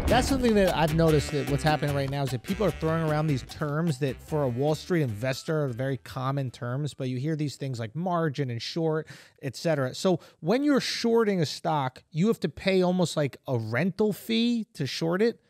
That's something that I've noticed that what's happening right now is that people are throwing around these terms that for a Wall Street investor are very common terms, but you hear these things like margin and short, etc. So when you're shorting a stock, you have to pay almost like a rental fee to short it.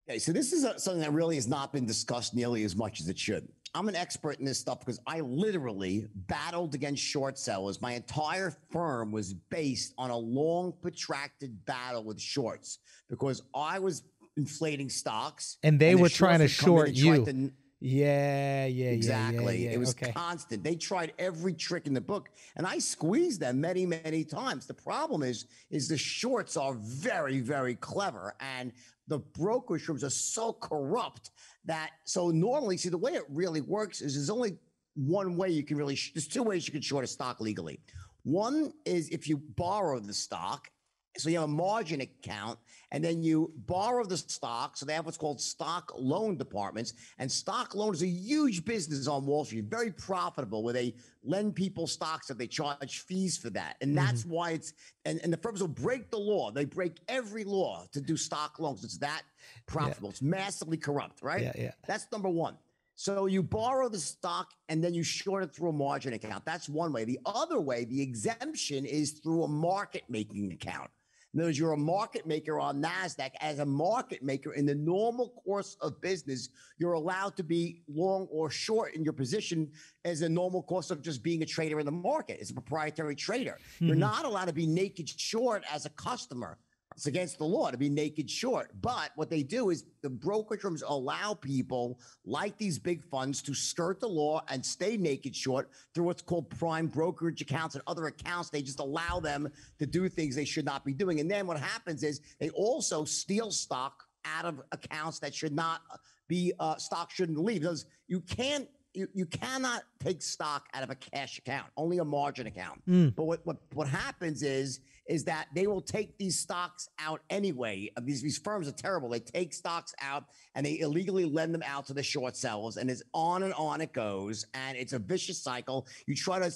Okay, so this is something that really has not been discussed nearly as much as it should. I'm an expert in this stuff because I literally battled against short sellers. My entire firm was based on a long, protracted battle with shorts because I was inflating stocks. And they were trying to short you. Yeah, exactly. Yeah. It was constant. They tried every trick in the book, and I squeezed them many, many times. The problem is the shorts are very, very clever, and the brokerage firms are so corrupt that, so normally, see, the way it really works is there's only one way you can really, there's two ways you can short a stock legally. One is if you borrow the stock, so you have a margin account, and then you borrow the stock. So they have what's called stock loan departments. And stock loan is a huge business on Wall Street, very profitable, where they lend people stocks that they charge fees for that. And that's why it's, and the firms will break the law. They break every law to do stock loans. It's that profitable. It's massively corrupt, right? Yeah. That's number one. So you borrow the stock and then you short it through a margin account. That's one way. The other way, the exemption, is through a market making account. In other words, you're a market maker on NASDAQ. As a market maker, in the normal course of business, you're allowed to be long or short in your position as a normal course of just being a trader in the market. As a proprietary trader. You're not allowed to be naked short as a customer. It's against the law to be naked short. But what they do is the brokerage firms allow people like these big funds to skirt the law and stay naked short through what's called prime brokerage accounts and other accounts. They just allow them to do things they should not be doing. And then what happens is they also steal stock out of accounts that should not be, stock shouldn't leave. Because you cannot take stock out of a cash account, only a margin account. But what happens is that they will take these stocks out anyway. These firms are terrible. They take stocks out and they illegally lend them out to the short sellers, and it's on and on it goes, and it's a vicious cycle. You try to.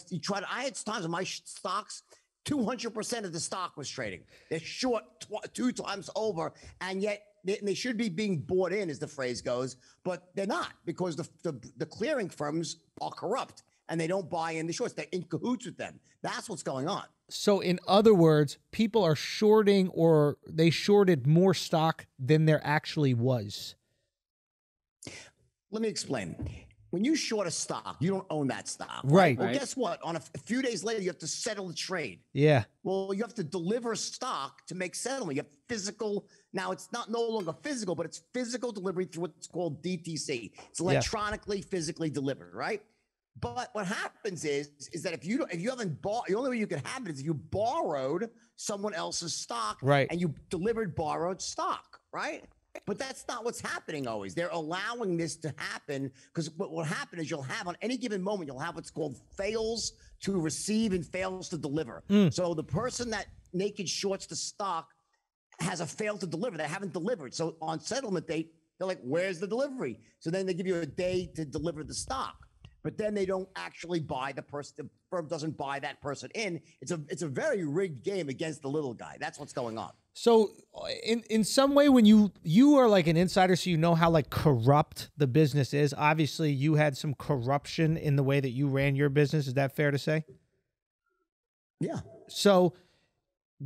I had times when my stocks, 200% of the stock was trading. They're short two times over, and yet they should be being bought in, as the phrase goes, but they're not, because the clearing firms are corrupt and they don't buy in the shorts. They're in cahoots with them. That's what's going on. So in other words, people are shorting, or they shorted more stock than there actually was. Let me explain. When you short a stock, you don't own that stock. Right. Well, guess what? On a few days later, you have to settle the trade. Yeah. Well, you have to deliver stock to make settlement. You have physical. Now, it's no longer physical, but it's physical delivery through what's called DTC. It's electronically, physically delivered, right? But what happens is that if you haven't bought, the only way you can have it is if you borrowed someone else's stock, right, and you delivered borrowed stock, right? But that's not what's happening always. They're allowing this to happen because what will happen is you'll have, on any given moment, you'll have what's called fails to receive and fails to deliver. So the person that naked shorts the stock has a fail to deliver. They haven't delivered. So on settlement date, they're like, where's the delivery? So then they give you a day to deliver the stock. But then they don't actually buy the person. The firm doesn't buy that person in. It's a very rigged game against the little guy. That's what's going on. So in some way, when you are like an insider, so you know how like corrupt the business is. Obviously, you had some corruption in the way that you ran your business. Is that fair to say? Yeah. So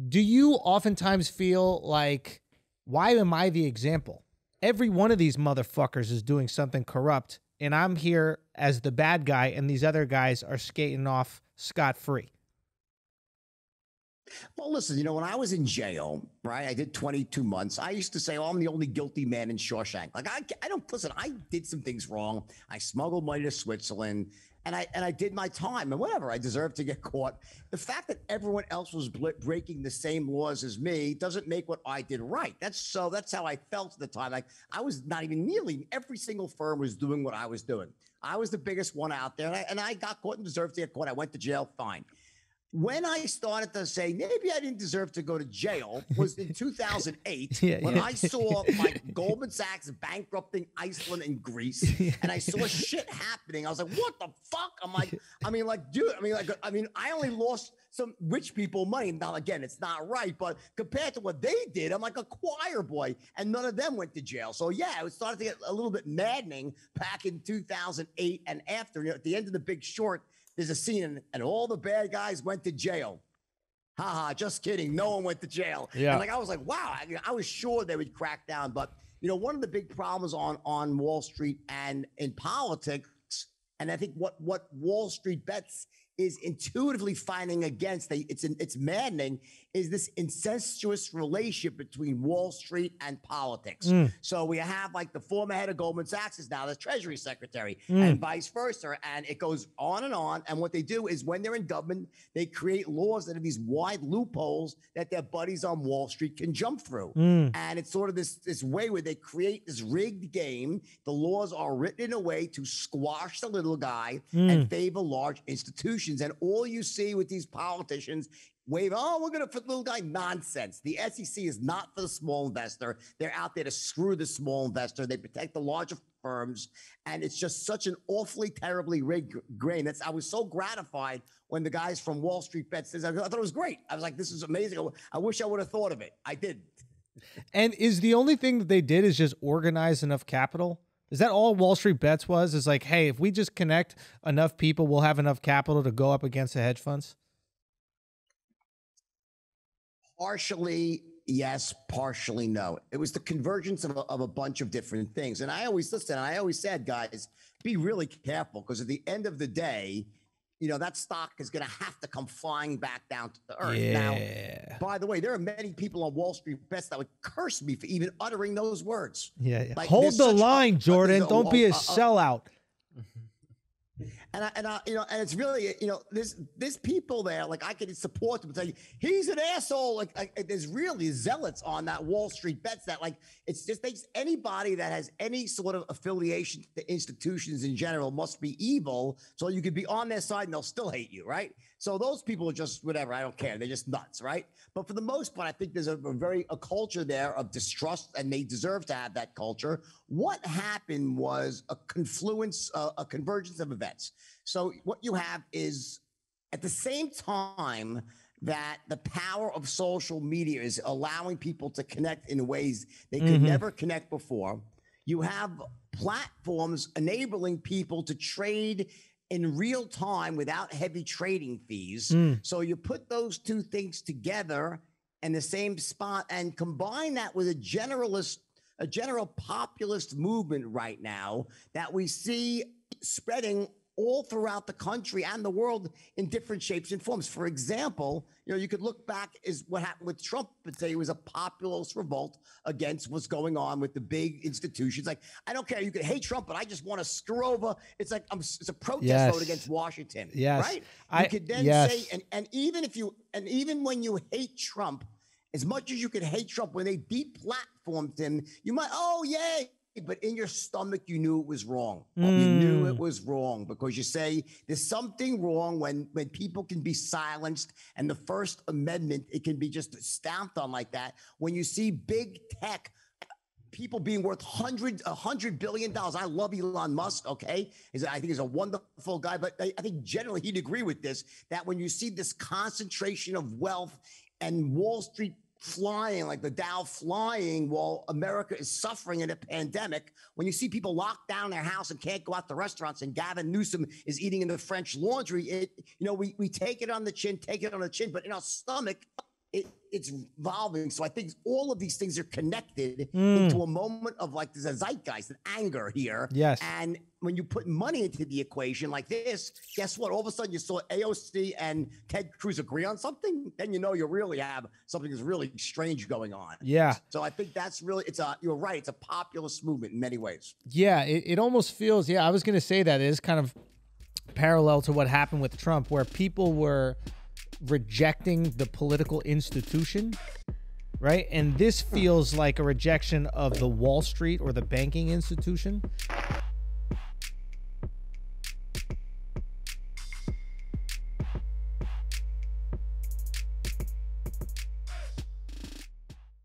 do you oftentimes feel like, why am I the example? Every one of these motherfuckers is doing something corrupt, and I'm here as the bad guy, and these other guys are skating off scot-free. Well, listen, when I was in jail, right, I did 22 months. I used to say, I'm the only guilty man in Shawshank. Like, I don't, listen, I did some things wrong. I smuggled money to Switzerland, and I did my time, and whatever. I deserved to get caught. The fact that everyone else was breaking the same laws as me doesn't make what I did right. That's how I felt at the time. Like, I was not even nearly, every single firm was doing what I was doing. I was the biggest one out there, and I got caught and deserved to get caught. I went to jail, fine. When I started to say maybe I didn't deserve to go to jail was in 2008 when I saw like Goldman Sachs bankrupting Iceland and Greece, and I saw shit happening. I was like, what the fuck? I'm like, dude, I only lost some rich people money. Now, again, it's not right, but compared to what they did, I'm like a choir boy, and none of them went to jail. So yeah, it started to get a little bit maddening back in 2008 and after. You know, at the end of The Big Short, there's a scene and all the bad guys went to jail. Haha, just kidding. No one went to jail. Yeah. And like, I was like, wow, I was sure they would crack down. But, you know, one of the big problems on Wall Street and in politics, and I think what Wall Street bets is intuitively fighting against, it's maddening, is this incestuous relationship between Wall Street and politics. So we have like the former head of Goldman Sachs is now the Treasury Secretary and vice versa. And it goes on and on. And what they do is when they're in government, they create laws that have these wide loopholes that their buddies on Wall Street can jump through. And it's sort of this way where they create this rigged game. The laws are written in a way to squash the little guy and favor large institutions. And all you see with these politicians wave, oh, we're going to fit little guy, nonsense. The SEC is not for the small investor. They're out there to screw the small investor. They protect the larger firms. And it's just such an awfully terribly rigged game. I was so gratified when the guys from Wall Street Bet says, I thought it was great. I was like, this is amazing. I wish I would have thought of it. I did. And is the only thing that they did is just organize enough capital? Is that all Wall Street Bets was? Is like, hey, if we just connect enough people, we'll have enough capital to go up against the hedge funds? Partially yes, partially no. It was the convergence of a bunch of different things. And I always said, guys, be really careful, because at the end of the day, you know, that stock is going to have to come flying back down to the earth. Yeah. Now, by the way, there are many people on Wall Street Bets that would curse me for even uttering those words. Yeah. Like, hold the line, Jordan. Don't be a sellout. And you know, and it's really, you know, there's people there, like I could support them and say, he's an asshole. Like there's really zealots on that Wall Street Bets that, like, it's just anybody that has any sort of affiliation to institutions in general must be evil. So you could be on their side and they'll still hate you, right? So those people are just whatever. I don't care. They're just nuts, right? But for the most part, I think there's a culture there of distrust, and they deserve to have that culture. What happened was a convergence of events. So what you have is, at the same time that the power of social media is allowing people to connect in ways they could never connect before, you have platforms enabling people to trade in real time without heavy trading fees. So you put those two things together in the same spot and combine that with a general populist movement right now that we see spreading all throughout the country and the world in different shapes and forms. For example, you know, you could look back is what happened with Trump and say it was a populist revolt against what's going on with the big institutions. Like, I don't care. You could hate Trump, but I just want to screw over. It's like, it's a protest vote against Washington. Right? You could then say, and even when you hate Trump, as much as you could hate Trump, when they deplatformed him, you might, oh, yay. But in your stomach, you knew it was wrong. You knew it was wrong because you say there's something wrong when people can be silenced, and the First Amendment, it can be just stamped on like that. When you see big tech, people being worth $100 billion. I love Elon Musk, okay? I think he's a wonderful guy, but I think generally he'd agree with this, that when you see this concentration of wealth and Wall Street flying, like the Dow flying while America is suffering in a pandemic, when you see people locked down in their house and can't go out to restaurants, and Gavin Newsom is eating in the French Laundry, we take it on the chin, but in our stomach, it's evolving. So I think all of these things are connected into a moment of, like, there's a zeitgeist, an anger here. Yes. And when you put money into the equation like this, guess what? All of a sudden you saw AOC and Ted Cruz agree on something, then you know you really have something that's really strange going on. Yeah. So I think that's really, you're right, it's a populist movement in many ways. Yeah, it almost feels, I was going to say that it is kind of parallel to what happened with Trump, where people were rejecting the political institution, right? And this feels like a rejection of the Wall Street or the banking institution.